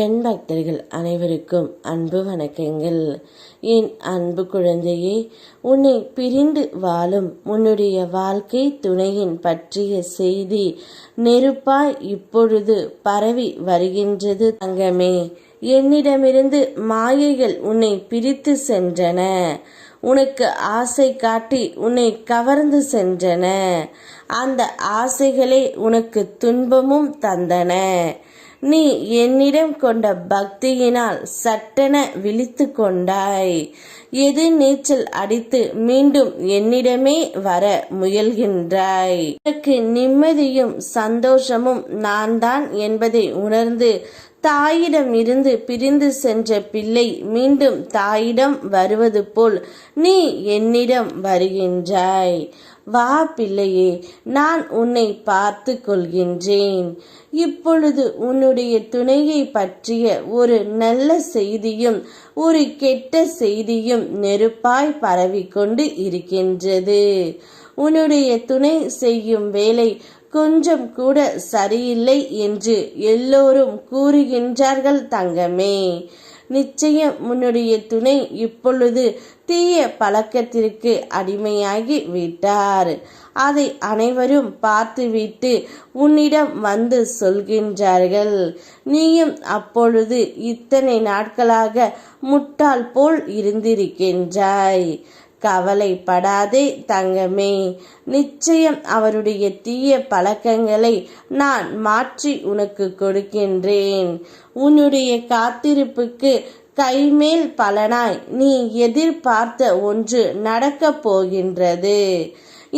என் பக்தர்கள் அனைவருக்கும் அன்பு வணக்கங்கள். என் அன்பு குழந்தையே, உன்னை பிரிந்து வாழும் உன்னுடைய வாழ்க்கை துணையின் பற்றிய செய்தி நெருப்பாய் இப்பொழுது பரவி வருகின்றது தங்கமே. என்னிடமிருந்து மாயைகள் உன்னை பிரித்து சென்றன. உனக்கு ஆசை காட்டி உன்னை கவர்ந்து சென்றன. அந்த ஆசைகளே உனக்கு துன்பமும் தந்தன. நீ என்னிடம் கொண்ட பக்தியினால் சட்டென விழித்து கொண்டாய். எது நீச்சல் அடித்து மீண்டும் என்னிடமே வர முயல்கின்றாய். உனக்கு நிம்மதியும் சந்தோஷமும் நான் தான் என்பதை உணர்ந்து தாயிடம் இருந்து பிரிந்து சென்ற பிள்ளை மீண்டும் தாயிடம் வருவது போல் நீ என்னிடம் வருகின்றாய். வா பிள்ளையே, நான் உன்னை பார்த்து கொள்கின்றேன். இப்பொழுது உன்னுடைய துணையை பற்றிய ஒரு நல்ல செய்தியும் ஒரு கெட்ட செய்தியும் நெருப்பாய் பரவிக்கொண்டு இருக்கின்றது. உன்னுடைய துணை செய்யும் வேலை கொஞ்சம் கூட சரியில்லை என்று எல்லோரும் கூறுகின்றார்கள் தங்கமே. நிச்சயம் உன்னுடைய துணை இப்பொழுது தீய பழக்கத்திற்கு அடிமையாகி விட்டார். அதை அனைவரும் பார்த்துவிட்டு உன்னிடம் வந்து சொல்கின்றார்கள். நீயும் அப்பொழுது இத்தனை நாட்களாக முட்டாள் போல் இருந்திருக்கின்றாய். கவலைப்படாதே தங்கமே. நிச்சயம் அவருடைய தீய பழக்கங்களை நான் மாற்றி உனக்கு கொடுக்கின்றேன். உன்னுடைய காத்திருப்புக்கு கைமேல் பலனாய் நீ எதிர்பார்த்த ஒன்று நடக்கப் போகின்றது.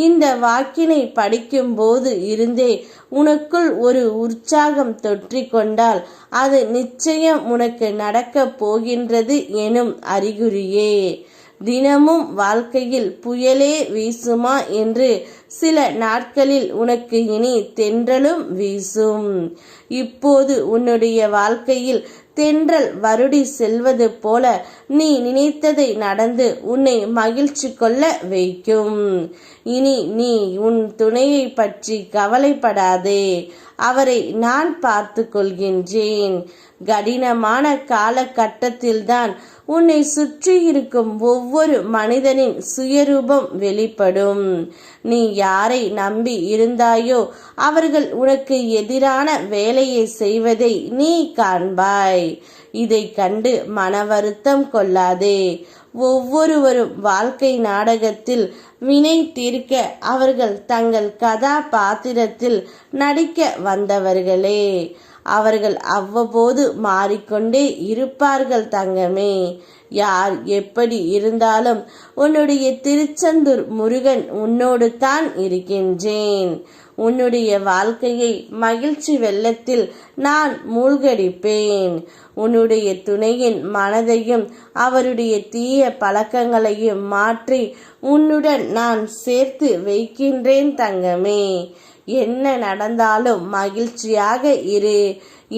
இந்த வாக்கினை படிக்கும் போது இருந்தே உனக்குள் ஒரு உற்சாகம் தொற்றிக்கொண்டால் அது நிச்சயம் உனக்கு நடக்கப் போகின்றது எனும் அறிகுறியே. தினமும் வாழ்க்கையில் புயலே வீசுமா என்று சில நாட்களில் உனக்கு இனி தென்றலும் வீசும். இப்போது உன்னுடைய வாழ்க்கையில் தென்றல் வருடி செல்வது போல நீ நினைத்ததை நடந்து உன்னை மகிழ்ச்சி கொள்ள வைக்கும். இனி நீ உன் துணையை பற்றி கவலைப்படாதே. அவரை நான் பார்த்து கொள்கின்றேன். கடினமான காலகட்டத்தில்தான் உன்னை சுற்றி இருக்கும் ஒவ்வொரு மனிதனின் சுயரூபம் வெளிப்படும். நீ யாரை நம்பி இருந்தாயோ அவர்கள் உனக்கு எதிரான வேலையை செய்வதை நீ காண்பாய். இதை கண்டு மன வருத்தம் கொள்ளாதே. ஒவ்வொருவரும் வாழ்க்கை நாடகத்தில் வினை தீர்க்க அவர்கள் தங்கள் கதாபாத்திரத்தில் நடிக்க வந்தவர்களே. அவர்கள் அவ்வப்போது மாறிக்கொண்டே இருப்பார்கள் தங்கமே. யார் எப்படி இருந்தாலும் உன்னுடைய திருச்செந்தூர் முருகன் உன்னோடு தான் இருக்கின்றேன். உன்னுடைய வாழ்க்கையை மகிழ்ச்சி வெள்ளத்தில் நான் மூழ்கடிப்பேன். உன்னுடைய துணையின் மனதையும் அவருடைய தீய பழக்கங்களையும் மாற்றி உன்னுடன் நான் சேர்த்து வைக்கின்றேன் தங்கமே. என்ன நடந்தாலும் மகிழ்ச்சியாக இரு.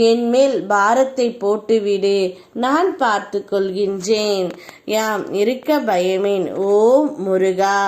என் மேல் பாரத்தை போட்டுவிடு. நான் பார்த்து கொள்கின்றேன். யாம் இருக்க பயமேன். ஓம் முருகா.